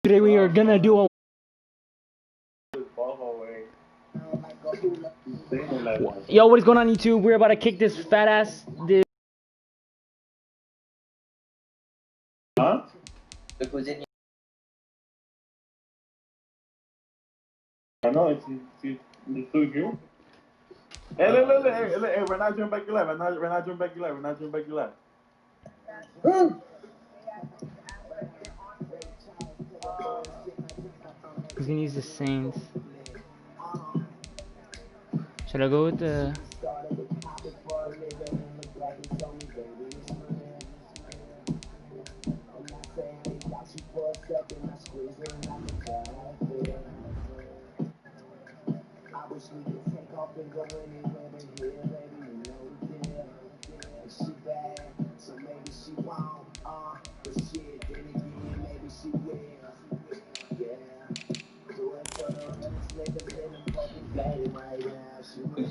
Today we are gonna do a. Yo, what is going on YouTube? We're about to kick this fat ass. Huh? I know it's so good. Hey, we're not jumping back live. We're not jumping back live. We're not jumping back live. He's gonna use the Saints. Should I go with the?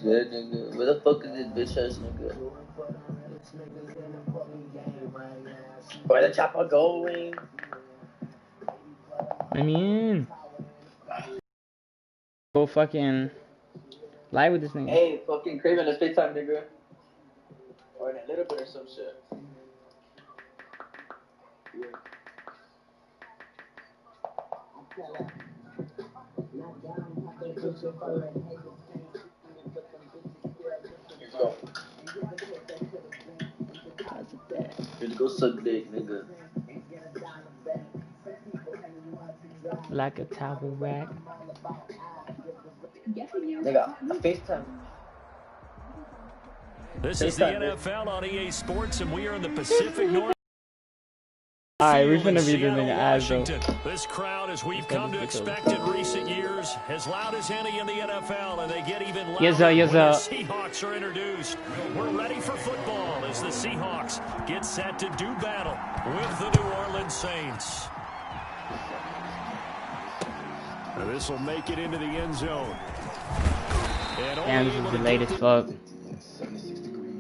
Good, nigga. Where the fuck is this bitch ass nigga? Where the chopper going? I mean, go fucking live with this nigga. Hey, fucking Craven, let's FaceTime, nigga. Or in a little bit or some shit. Let's go. Let's go suck dick, nigga. Like a towel rack. Nigga, FaceTime. This is the NFL on EA Sports, and we are in the Pacific Northwest. Alright, we're finna be doing ass though. This crowd, as we've come to expect in recent years, as loud as any in the NFL, and they get even louder Yes, sir, yes, when the sir. Seahawks are introduced. We're ready for football as the Seahawks get set to do battle with the New Orleans Saints. Now this will make it into the end zone. Damn, this is delayed as fuck.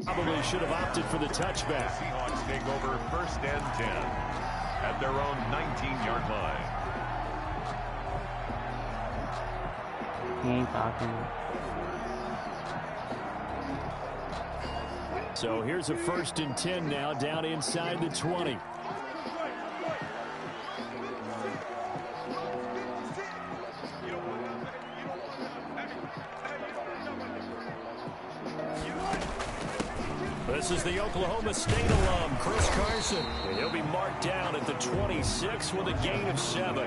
Probably should have opted for the touchback. Seahawks take over 1st and 10 at their own 19-yard line. He ain't talking. So here's a 1st and 10 now, down inside the 20. This is the Oklahoma State alum, Chris Carson. And he'll be marked down at the 26 with a gain of 7.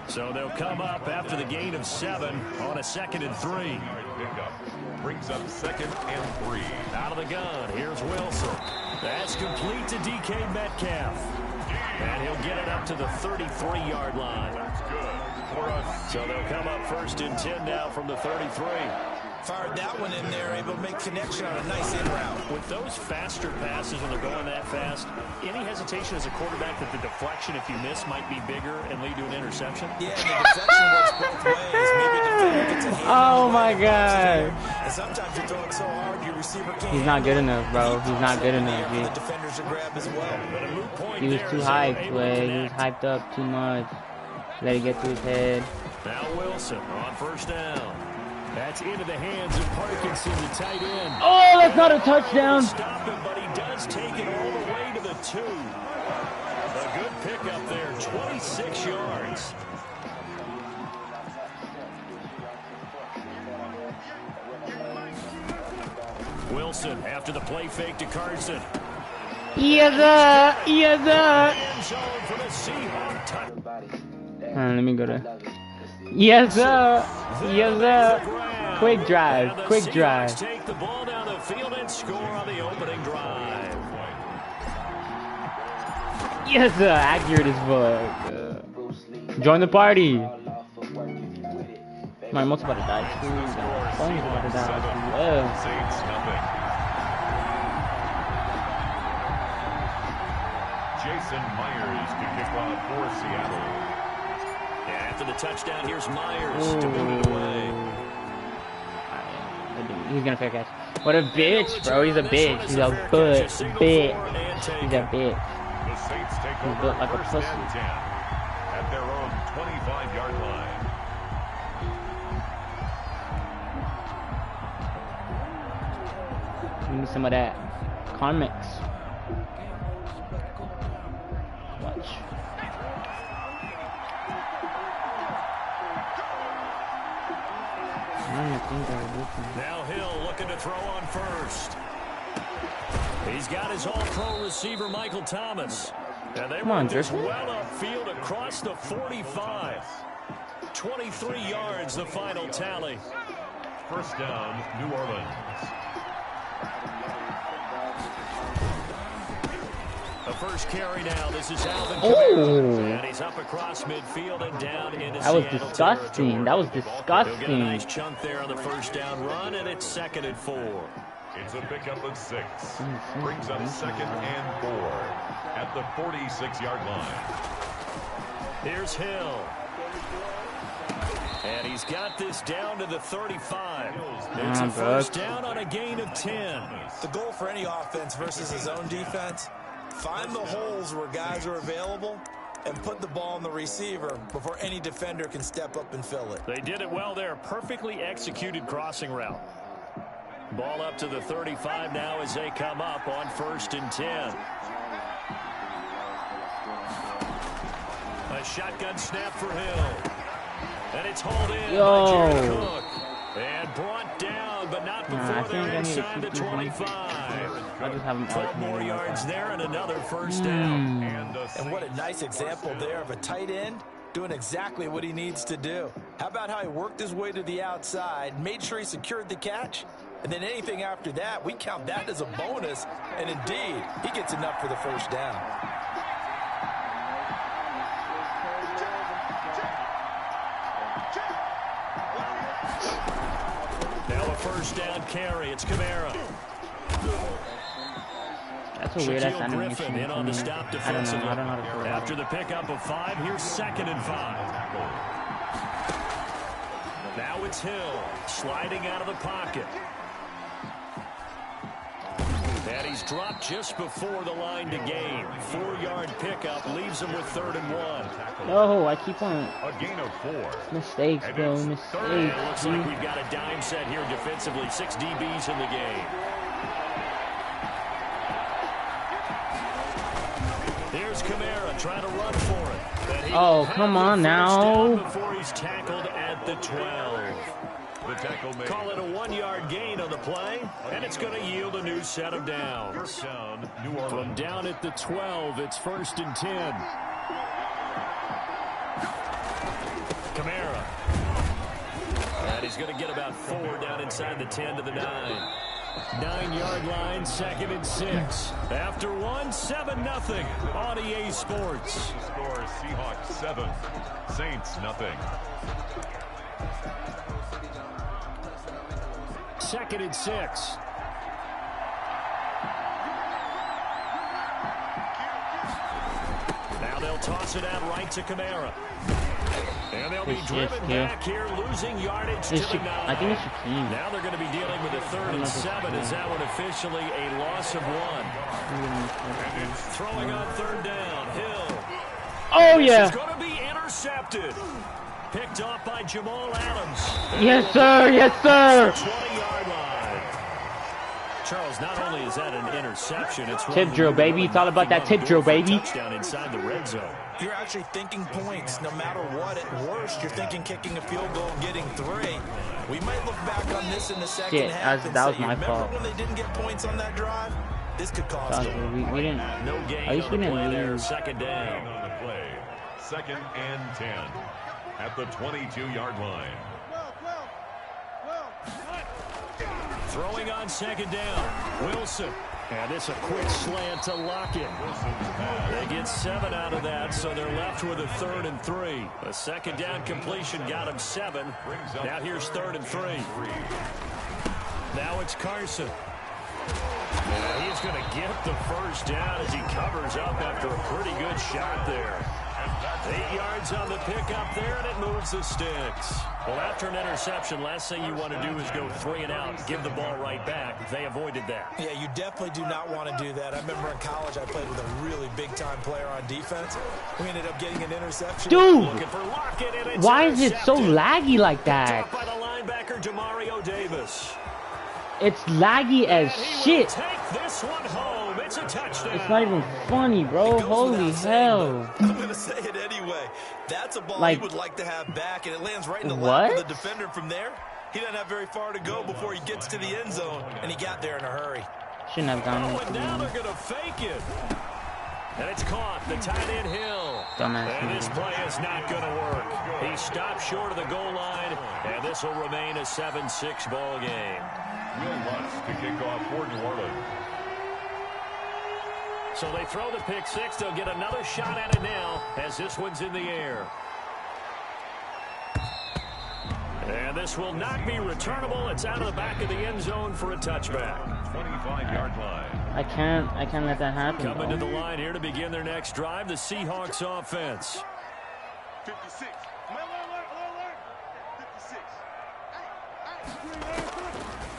So they'll come up after the gain of 7 on a 2nd and 3. Brings up 2nd and 3. Out of the gun, here's Wilson. That's complete to DK Metcalf. And he'll get it up to the 33-yard line. That's good for us. So they'll come up 1st and 10 now from the 33. Fired that one in there, able to make connection on a nice in route. With those faster passes when they're going that fast, any hesitation as a quarterback that the deflection, if you miss, might be bigger and lead to an interception? Yeah, and the deflection works both ways. Maybe the defender gets a hand. Oh my god. And sometimes you throw it so hard your receiver can't. He's not good enough, bro. He's not good enough, The dude. defenders are grab as well. But a moot point He was there too as they were hyped, able to way. He was connect. hyped up too much. Let it get to his head. Now Wilson on 1st down. That's into the hands of Parkinson, the tight end. Oh, that's not a touchdown. Stop him, but he does take it all the way to the 2. A good pickup there, 26 yards. Wilson after the play fake to Carson. Yes, sir. Yes, sir. End zone for the Seahawks. Let me go to. Yes, sir. Yes, sir. Quick drive. Quick drive. Take the ball down the field and score on the opening drive. Yes, sir. Accurate as fuck. Join the party. My remote's about to die. My phone's about to die. Saints nothing. Jason Myers to kick off for Seattle. And after the touchdown, here's Myers to move it away. He's gonna fair catch. What a bitch, bro. He's a bitch. He's a bitch. He's a bitch. The Saints take He's over built like a 1st pussy. and 10 at their own 25-yard line. Give me some of that Carmex. Watch. Now Hill looking to throw on first. He's got his all-pro receiver, Michael Thomas. And they run this well upfield across the 45. 23 yards, the final tally. First down, New Orleans. The first carry now. This is Alvin Kamara. And he's up across midfield and down into That was Seattle disgusting. territory. That was He'll get a disgusting. nice chunk there on the first down run, and it's 2nd and 4. It's a pickup of 6. Brings up 2nd and 4 at the 46-yard line. Here's Hill. And he's got this down to the 35. It's a first down on a gain of 10. The goal for any offense versus his own defense, find the holes where guys are available and put the ball on the receiver before any defender can step up and fill it. They did it well there. Perfectly executed crossing route. Ball up to the 35 now as they come up on 1st and 10. A shotgun snap for Hill. And it's hauled in by Jared Cook. And brought down, but not before they're inside the 25. I just have 12 more yards there and another first down. And what a nice example there of a tight end doing exactly what he needs to do. How about how he worked his way to the outside, made sure he secured the catch, and then anything after that, we count that as a bonus. And indeed, he gets enough for the first down. Now a first down carry. It's Kamara. That's a weird ass Shaquille animation. Griffin in on the stop I defensively. don't know how to throw it. After the pickup of 5, here's 2nd and 5. Now it's Hill sliding out of the pocket. And he's dropped just before the line to gain. 4-yard pickup leaves him with 3rd and 1. No, I keep on. A gain of 4. Mistakes, bro. It Mistakes. looks like we've got a dime set here defensively. 6 DBs in the game. Here's Kamara trying to run for it. Oh, come on now. Before he's tackled at the 12. The tackle made. Call it a 1-yard gain on the play, and it's going to yield a new set of downs. First down, New Orleans. From down at the 12, it's 1st and 10. Kamara. And he's going to get about 4 down inside the 10 to the 9. 9-yard line, 2nd and 6. After 1, 7-0 on EA Sports. Score Seahawks 7, Saints nothing. 2nd and 6. Now they'll toss it out right to Kamara. And they'll be driven back here, losing yardage to the 9. I think it's Shaquille. Now they're going to be dealing with a 3rd and 7. Is that one officially a loss of 1? Throwing on 3rd down, Hill. Oh, yeah. It's going to be intercepted. Picked off by Jamal Adams. Yes, sir. Yes, sir. 20-yard line. Charles, not only is that an interception, it's Tip drill, baby. It's all about that tip drill, baby. Touchdown inside the red zone. You're actually thinking points no matter what. At worst, you're thinking kicking a field goal and getting 3. We might look back on this in the second half and that say, was my remember fault. when they didn't get points on that drive? This could cost them. We didn't. No gain At least we on the play didn't there. lose. 2nd down. On the play. 2nd and 10 at the 22-yard line. Throwing on 2nd down. Wilson. And it's a quick slant to Lockett. They get 7 out of that, so they're left with a 3rd and 3. A 2nd down completion got him 7. Now here's 3rd and 3. Now it's Carson. And he's going to get the first down as he covers up after a pretty good shot there. And that's 8 yards on the pickup there, and it moves the sticks. Well, after an interception, last thing you want to do is go 3 and out, give the ball right back. They avoided that. Yeah, you definitely do not want to do that. I remember in college I played with a really big-time player on defense. We ended up getting an interception. Dude, Looking for Lockett, and it's why is it so laggy like Picked that? up by the linebacker, Demario Davis. It's laggy as And he will shit. take this one home. It's a touchdown. It's not even funny, bro. It goes Holy without saying, hell. but I'm going to say it anyway. That's a ball Like, he would like to have back, and it lands right in the what? lap of the defender from there. He doesn't have very far to go before he gets to the end zone, and he got there in a hurry. Shouldn't have gone. Oh, and now they're going to fake it. And it's caught. The tight end Hill. Dumbass. And this play is not going to work. He stopped short of the goal line, and this will remain a 7-6 ball game. Will Lutz to kick off for New Orleans. So they throw the pick six. They'll get another shot at it now as this one's in the air. And this will not be returnable. It's out of the back of the end zone for a touchback. 25-yard line. I can't let that happen. Coming Bro. to the line here to begin their next drive, the Seahawks offense. 56. 56.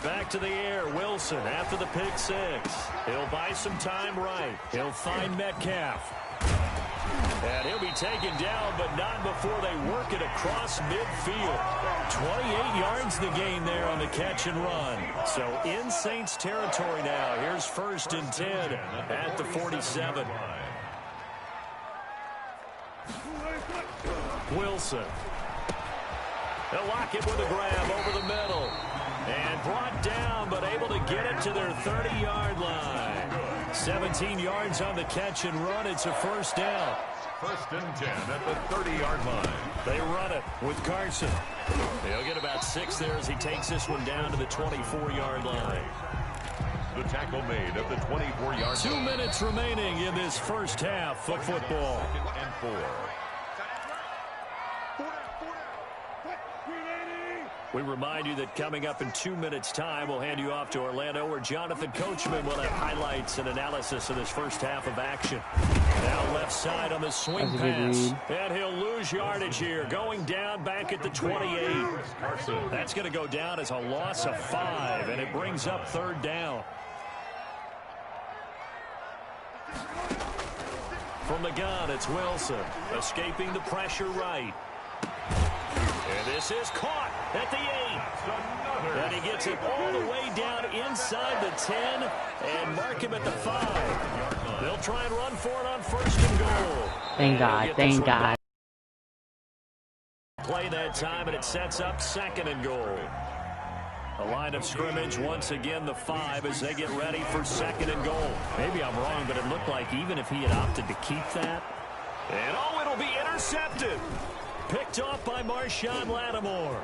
Back to the air, Wilson after the pick six. He'll buy some time right. He'll find Metcalf. And he'll be taken down, but not before they work it across midfield. 28 yards the gain there on the catch and run. So in Saints territory now. Here's 1st and 10 at the 47. Wilson. They'll lock it with a grab over the middle. And brought down, but able to get it to their 30-yard line. 17 yards on the catch and run. It's a 1st down. 1st and 10 at the 30-yard line. They run it with Carson. He'll get about 6 there as he takes this one down to the 24-yard line. The tackle made at the 24-yard line. 2 minutes remaining in this first half of football. 2nd and 4. We remind you that coming up in 2 minutes' time, we'll hand you off to Orlando, where Jonathan Coachman will have highlights and analysis of this first half of action. Now left side on the swing pass. And he'll lose yardage here, going down back at the 28. That's going to go down as a loss of 5, and it brings up 3rd down. From the gun, it's Wilson, escaping the pressure right. And this is caught at the 8. And he gets it all the way down inside the 10 and mark him at the 5. They'll try and run for it on 1st and goal. Thank God, thank God. Play that time, and it sets up 2nd and goal. A line of scrimmage, once again the 5 as they get ready for 2nd and goal. Maybe I'm wrong, but it looked like even if he had opted to keep that. And oh, it'll be intercepted. Picked off by Marshawn Lattimore.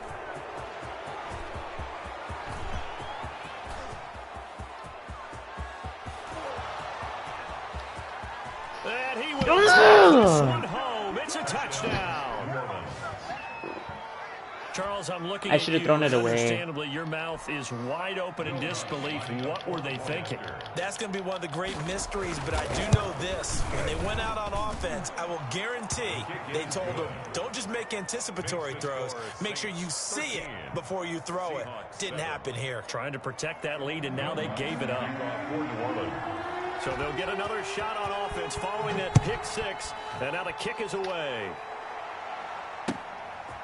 And he will take this one home. It's a touchdown. Charles, I'm looking I should have thrown it away. Understandably, your mouth is wide open in disbelief. What were they thinking? That's going to be one of the great mysteries, but I do know this. When they went out on offense, I will guarantee they told them, don't just make anticipatory throws. Make sure you see it before you throw it. Didn't happen here. Trying to protect that lead, and now they gave it up. So they'll get another shot on offense following that pick six, and now the kick is away.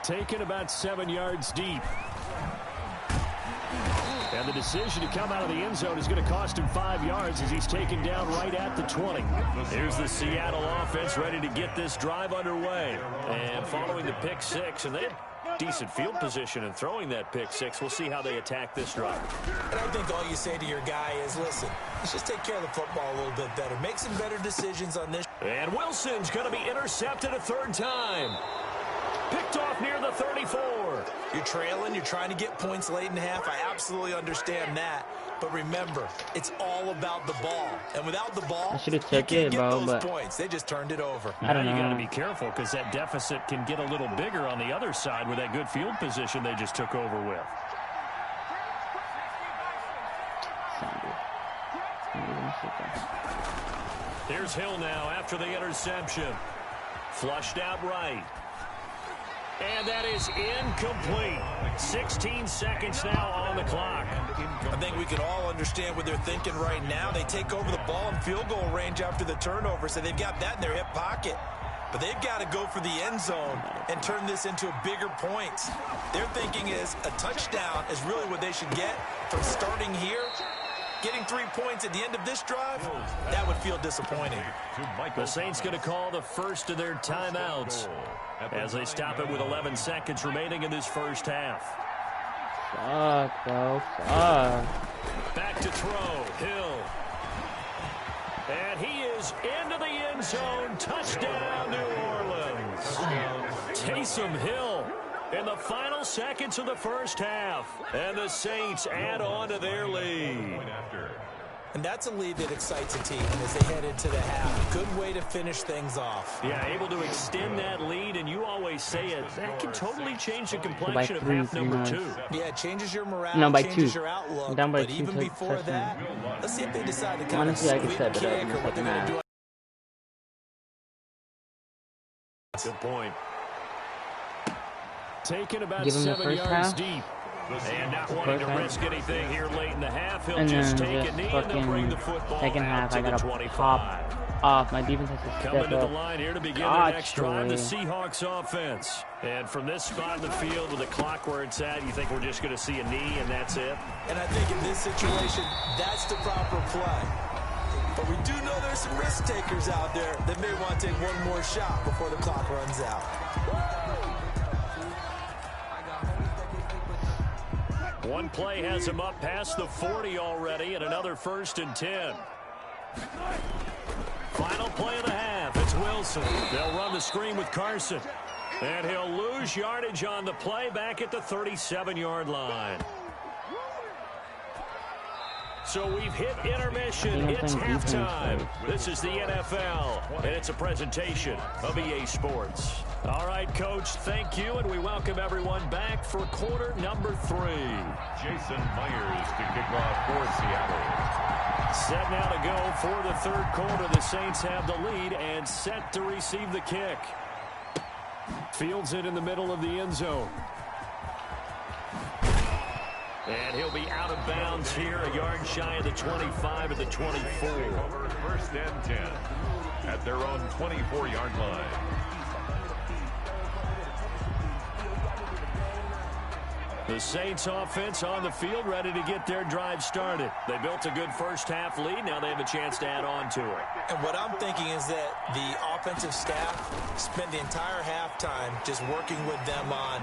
Taken about 7 yards deep. And the decision to come out of the end zone is going to cost him 5 yards as he's taken down right at the 20. Here's the Seattle offense ready to get this drive underway. And following the pick six, and they had decent field position in throwing that pick six. We'll see how they attack this drive. And I think all you say to your guy is, listen, let's just take care of the football a little bit better. Make some better decisions on this. And Wilson's going to be intercepted a 3rd time. Picked off near the 34. You're trailing. You're trying to get points late in the half. I absolutely understand that. But remember, it's all about the ball. And without the ball, I should have you took can't it, get bro, those but points. They just turned it over. I don't You got to know. be careful because that deficit can get a little bigger on the other side with that good field position they just took over with. Here's Hill now after the interception. Flushed out right. And that is incomplete. 16 seconds now on the clock. I think we can all understand what they're thinking right now. They take over the ball in field goal range after the turnover, so they've got that in their hip pocket. But they've got to go for the end zone and turn this into bigger points. Their thinking is a touchdown is really what they should get from starting here. Getting 3 points at the end of this drive, that would feel disappointing. The Saints going to call the first of their timeouts as they stop it with 11 seconds remaining in this first half. Fuck, bro. Fuck. Back to throw. Hill. And he is into the end zone. Touchdown, New Orleans. Taysom Hill in the final seconds of the first half. And the Saints add on to their lead. And that's a lead that excites a team as they head into the half. Good way to finish things off. Yeah, able to extend that lead, and you always say it. That can totally change the complexion of half number 2. Yeah, it changes your morale, no, by changes 2. your outlook. Down by but 2 even before that, let's see if they decide to kind Honestly, I of could sweep set kick it up or what they're going to do. Good point. Taken about Give him the 7 first yards half. deep. And not wanting to risk anything here late in the half, he'll And just then take a knee and then bring the football second out half, to I the gotta 25. pop off. My defense has to Coming step to the up. line here to begin their next drive, the Seahawks offense. And from this spot in the field with the clock where it's at, you think we're just going to see a knee and that's it? And I think in this situation, that's the proper play. But we do know there's some risk takers out there that may want to take one more shot before the clock runs out. One play has him up past the 40 already, and another 1st and 10. Final play of the half. It's Wilson. They'll run the screen with Carson. And he'll lose yardage on the play back at the 37-yard line. So we've hit intermission. It's halftime. This is the NFL, and it's a presentation of EA Sports. All right, Coach, thank you, and we welcome everyone back for quarter number 3. Jason Myers to kick off for Seattle. Set now to go for the third quarter. The Saints have the lead and set to receive the kick. Fields it in the middle of the end zone. And he'll be out of bounds here, a yard shy of the 25 at the 24. Over 1st and 10 at their own 24-yard line. The Saints offense on the field, ready to get their drive started. They built a good first half lead. Now they have a chance to add on to it. And what I'm thinking is that the offensive staff spent the entire halftime just working with them on,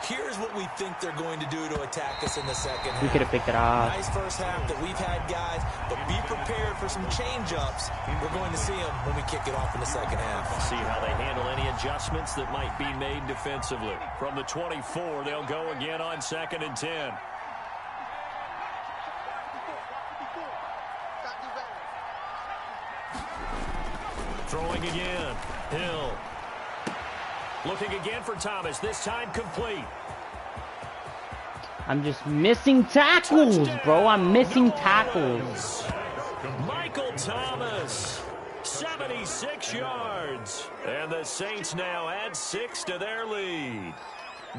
here's what we think they're going to do to attack us in the second half. We could have picked it off. Nice first half that we've had, guys, but be prepared for some change-ups. We're going to see them when we kick it off in the second half. See how they handle any adjustments that might be made defensively. From the 24, they'll go again on 2nd and 10. Throwing again. Hill. Looking again for Thomas. This time complete. I'm just missing tackles, bro. I'm missing tackles. Michael Thomas. 76 yards. And the Saints now add 6 to their lead.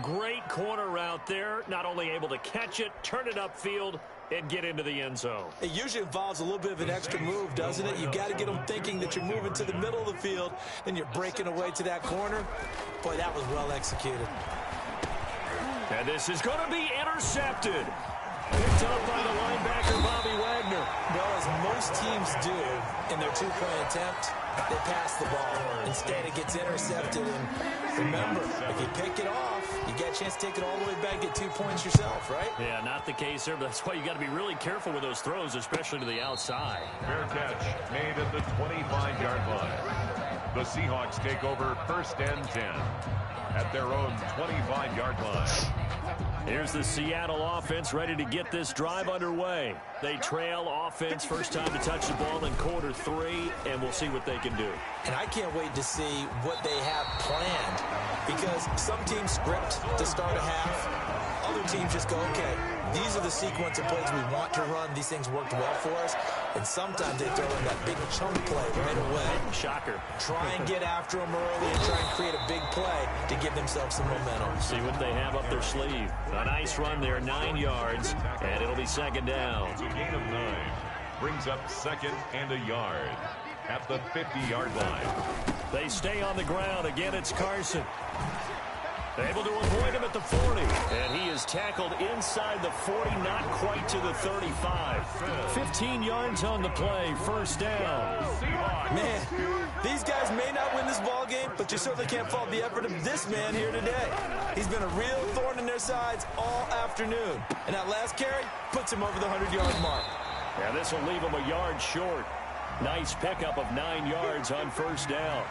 Great corner route there. Not only able to catch it, turn it upfield, and get into the end zone. It usually involves a little bit of an extra move, doesn't it? You've got to get them thinking that you're moving to the middle of the field, and you're breaking away to that corner. Boy, that was well executed. And this is going to be intercepted. Picked up by the linebacker, Bobby Wagner. Well, as most teams do in their two-point attempt, they pass the ball. Instead, it gets intercepted. And remember, if you pick it off, you get a chance to take it all the way back, get 2 points yourself, right? Yeah, not the case there, but that's why you got to be really careful with those throws, especially to the outside. Fair catch made at the 25-yard line. The Seahawks take over 1st and 10 at their own 25-yard line. Here's the Seattle offense ready to get this drive underway. They trail offense, first time to touch the ball in quarter 3, and we'll see what they can do. And I can't wait to see what they have planned because some teams script to start a half. Other teams just go, okay, these are the sequence of plays we want to run. These things worked well for us. And sometimes they throw in that big chunk play right away. Shocker. Try and get after them early and try and create a big play to give themselves some momentum. See what they have up their sleeve. A nice run there, 9 yards, and it'll be second down. It's a gain of 9. Brings up second and a yard at the 50-yard line. They stay on the ground. Again, it's Carson. Able to avoid him at the 40. And he is tackled inside the 40, not quite to the 35. 15 yards on the play, first down. Man, these guys may not win this ball game, but you certainly can't fault the effort of this man here today. He's been a real thorn in their sides all afternoon. And that last carry puts him over the 100-yard mark. Yeah, this will leave him a yard short. Nice pickup of 9 yards on first down.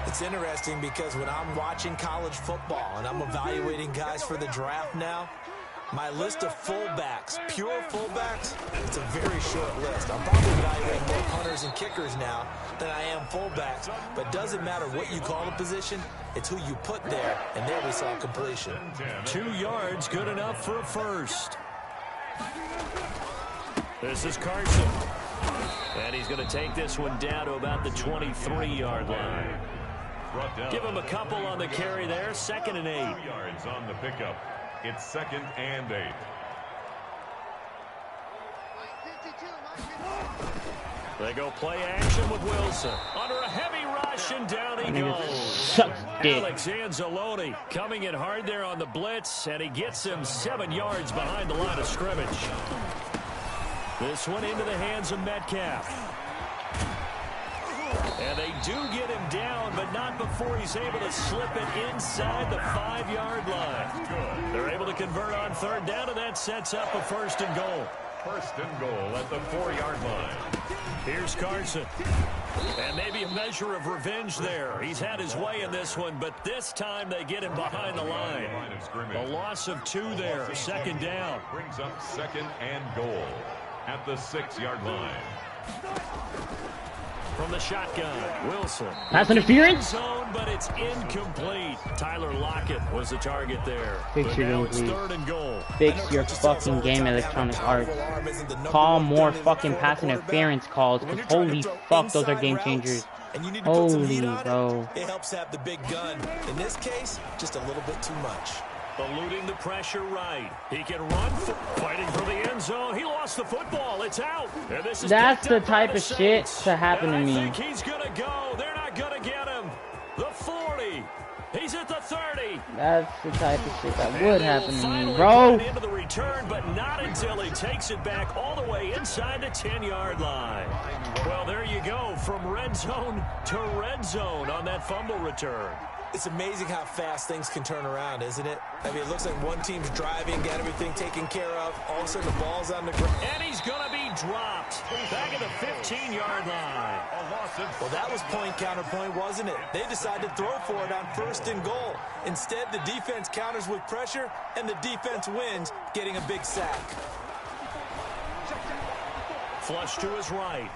It's interesting because when I'm watching college football and I'm evaluating guys for the draft now, my list of fullbacks, pure fullbacks, it's a very short list. I'm probably evaluating more punters and kickers now than I am fullbacks. But it doesn't matter what you call the position, it's who you put there. And there we saw completion. 2 yards, good enough for a first. This is Carson. And he's going to take this one down to about the 23-yard line. Give him a couple on the carry there. Second and 8. 2 yards on the pickup. It's second and 8. They go play action with Wilson. Under a heavy rush, and down he goes. Alex Anzalone coming in hard there on the blitz, and he gets him 7 yards behind the line of scrimmage. This one into the hands of Metcalf. And they do get him down, but not before he's able to slip it inside the 5-yard line. They're able to convert on third down, and that sets up a first and goal. First and goal at the 4-yard line. Here's Carson. And maybe a measure of revenge there. He's had his way in this one, but this time they get him behind the line. A loss of 2 there, second down. Brings up second and goal at the 6-yard line. From the shotgun, Wilson. Pass interference? Zone, but it's incomplete. Tyler Lockett was the target there. Fix your game, please. Third and goal. Fix your fucking game, Electronic Arts. Call more fucking pass interference calls, because holy fuck, those are game changers. Holy, bro. It helps have the big gun. In this case, just a little bit too much. Eluding the pressure right. He can run, fighting for the end zone. He lost the football. It's out. And this is That's the type of shit to happen to me. I think he's going to go. They're not going to get him. The 40. He's at the 30. That's the type of shit that would happen to me, bro. Into the return, but not until he takes it back all the way inside the 10-yard line. Well, there you go. From red zone to red zone on that fumble return. It's amazing how fast things can turn around, isn't it? I mean, it looks like one team's driving, got everything taken care of. All of a sudden, the ball's on the ground. And he's going to be dropped back at the 15-yard line. Well, that was point counterpoint, wasn't it? They decided to throw for it on first and goal. Instead, the defense counters with pressure, and the defense wins, getting a big sack. Flush to his right.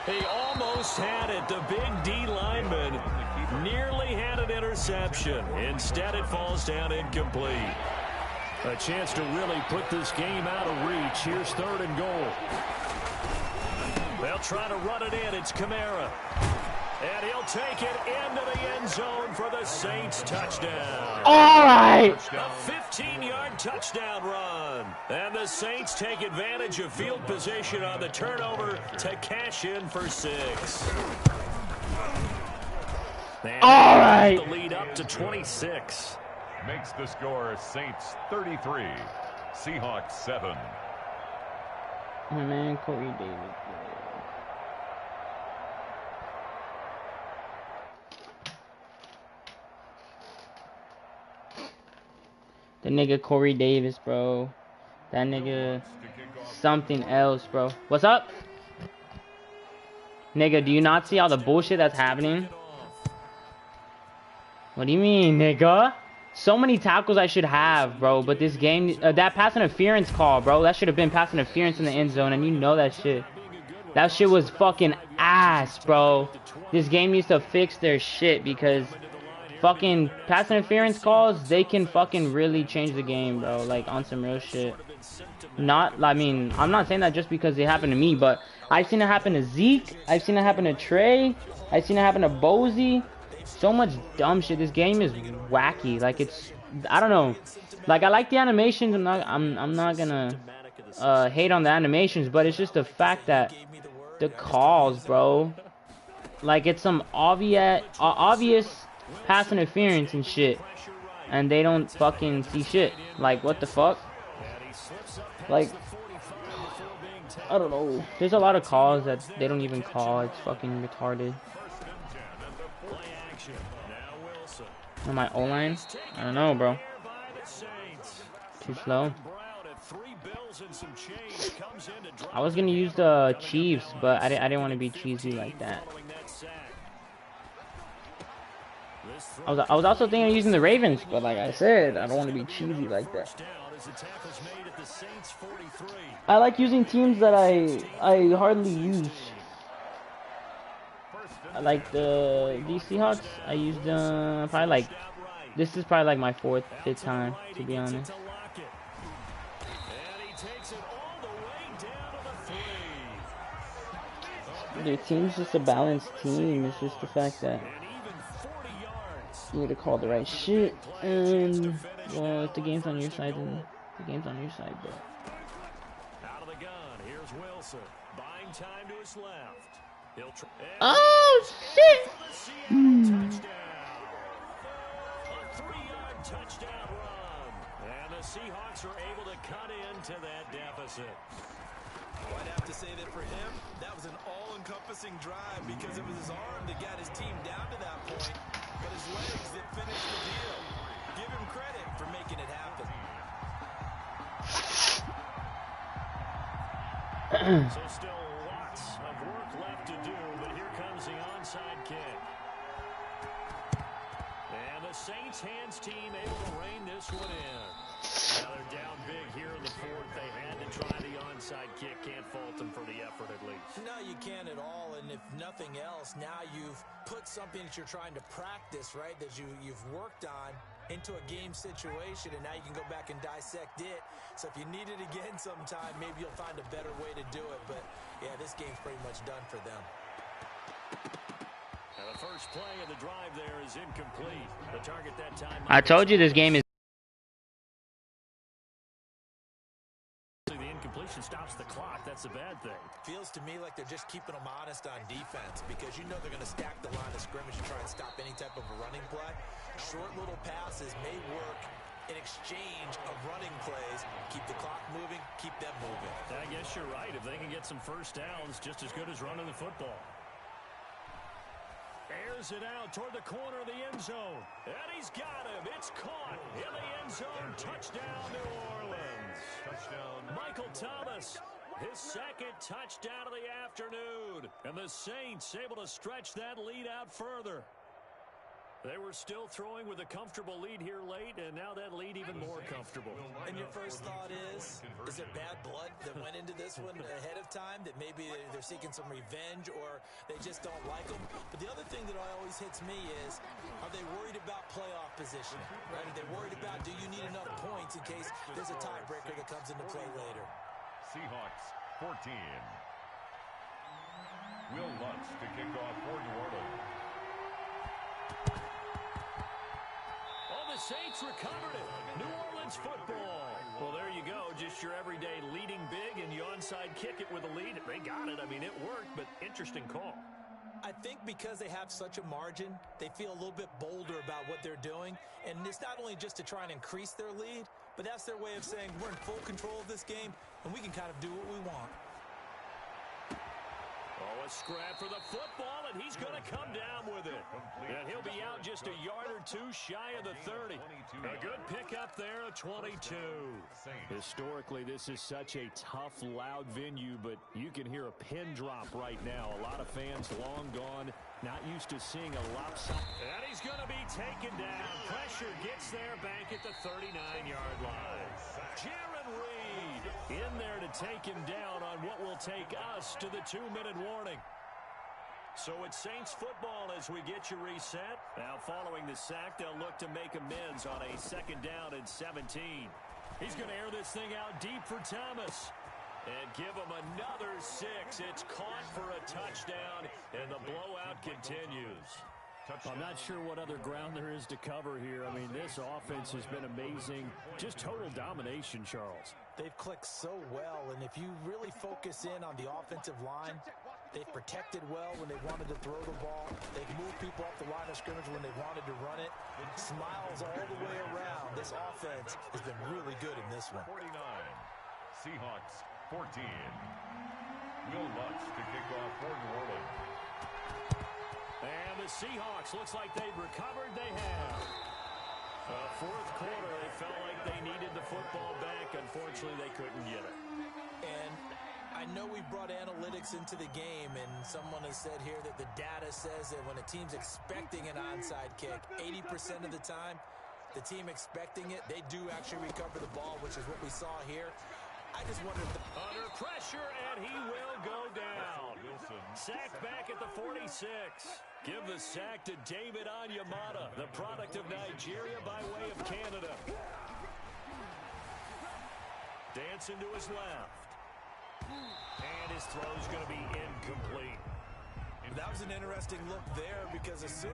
He almost had it. The big D lineman nearly had an interception. Instead, it falls down incomplete. A chance to really put this game out of reach. Here's third and goal. They'll try to run it in. It's Kamara. And he'll take it into the end zone for the Saints touchdown. All right. A 15-yard touchdown run. And the Saints take advantage of field position on the turnover to cash in for 6. And all right. The lead up to 26. Makes the score Saints 33, Seahawks 7. My man, Corey Davis. The nigga Corey Davis, bro. That nigga something else, bro. What's up? Nigga, do you not see all the bullshit that's happening? What do you mean, nigga? So many tackles I should have, bro. But this game, that pass interference call, bro. That should have been pass interference in the end zone, and you know that shit. That shit was fucking ass, bro. This game needs to fix their shit because fucking pass interference calls, they can fucking really change the game, bro. Like, on some real shit. I mean, I'm not saying that just because it happened to me, but I've seen it happen to Zeke. I've seen it happen to Trey. I've seen it happen to Bozy. So much dumb shit. This game is wacky. Like, it's, I don't know. Like, I like the animations. I'm not gonna hate on the animations, but it's just the fact that the calls, bro. Like, it's some obvious pass interference and shit, and they don't fucking see shit. Like, what the fuck? Like, I don't know. There's a lot of calls that they don't even call. It's fucking retarded. On my O-line? I don't know, bro. Too slow. I was gonna use the Chiefs, but I didn't want to be cheesy like that. I was also thinking of using the Ravens, but like I said, I don't want to be cheesy like that. I like using teams that I hardly use. I like the Seahawks. I used probably like, this is probably like my 4th, 5th time, to be honest. Their team's just a balanced team. It's just the fact that you need to call the right shit, and well, if the game's on your side, then the game's on your side, bro. Out of the gun, here's Wilson. Buying time to his left. Oh shit! A 3-yard touchdown run. And the Seahawks are able to cut into that deficit. I'd have to say that for him, that was an all-encompassing drive because it was his arm that got his team down to that point, but his legs that finished the deal. Give him credit for making it happen. So still lots of work left to do, but here comes the onside kick. And the Saints hands team able to rein this one in. Now they're down big here in the 4th. They had to try the onside kick. Can't fault them for the effort at least. No, you can't at all. And if nothing else, now you've put something that you're trying to practice, right, that you've worked on into a game situation, and now you can go back and dissect it. So if you need it again sometime, maybe you'll find a better way to do it. But, yeah, this game's pretty much done for them. And the first play of the drive there is incomplete. The target that time. I told you this game is. The incompletion stops the clock. That's a bad thing. Feels to me like they're just keeping them honest on defense because you know they're going to stack the line of scrimmage and try and stop any type of a running play. Short little passes may work in exchange of running plays. Keep the clock moving, keep them moving. I guess you're right. If they can get some first downs, just as good as running the football. Airs it out toward the corner of the end zone. And he's got him. It's caught in the end zone. Touchdown, New Orleans. Touchdown, Michael Thomas. His 2nd touchdown of the afternoon. And the Saints able to stretch that lead out further. They were still throwing with a comfortable lead here late, and now that lead even more comfortable. And your first thought is there bad blood that went into this one ahead of time, that maybe they're seeking some revenge or they just don't like them? But the other thing that always hits me is, are they worried about playoff position? Right? Are they worried about, do you need enough points in case there's a tiebreaker that comes into play later? Seahawks 14. Will Lutz to kick off for New Orleans. The Saints recovered it. New Orleans football. Well, there you go. Just your everyday leading big, and you onside kick it with a lead. They got it. I mean, it worked, but interesting call. I think because they have such a margin, they feel a little bit bolder about what they're doing. And it's not only just to try and increase their lead, but that's their way of saying we're in full control of this game, and we can kind of do what we want. Oh, a scrap for the football, and he's going to come down with it. And he'll be out just a yard or two shy of the 30. A good pickup there, a 22. Historically, this is such a tough, loud venue, but you can hear a pin drop right now. A lot of fans long gone, not used to seeing a lopsided. And he's going to be taken down. Pressure gets there back at the 39-yard line. Jarran Reed in there to take him down on what will take us to the 2-minute warning. So it's Saints football as we get you reset. Now following the sack, they'll look to make amends on a 2nd down and 17. He's going to air this thing out deep for Thomas. And give him another 6. It's caught for a touchdown, and the blowout continues. I'm not sure what other ground there is to cover here. I mean, this offense has been amazing. Just total domination, Charles. They've clicked so well, and if you really focus in on the offensive line, they've protected well when they wanted to throw the ball. They've moved people off the line of scrimmage when they wanted to run it. Smiles all the way around. This offense has been really good in this one. 49. Seahawks 14. Will Lutz to kick off for New Orleans. And the Seahawks, looks like they've recovered. They have. Fourth quarter, they felt like they needed the football back. Unfortunately, they couldn't get it. And I know we brought analytics into the game, and someone has said here that the data says that when a team's expecting an onside kick, 80% of the time, the team expecting it, they do actually recover the ball, which is what we saw here. I just wonder if under pressure, and he will go down. Sacked back at the 46. Give the sack to David Onyemata, the product of Nigeria by way of Canada. Dancing to his left. And his throw's going to be incomplete. that was an interesting look there because as soon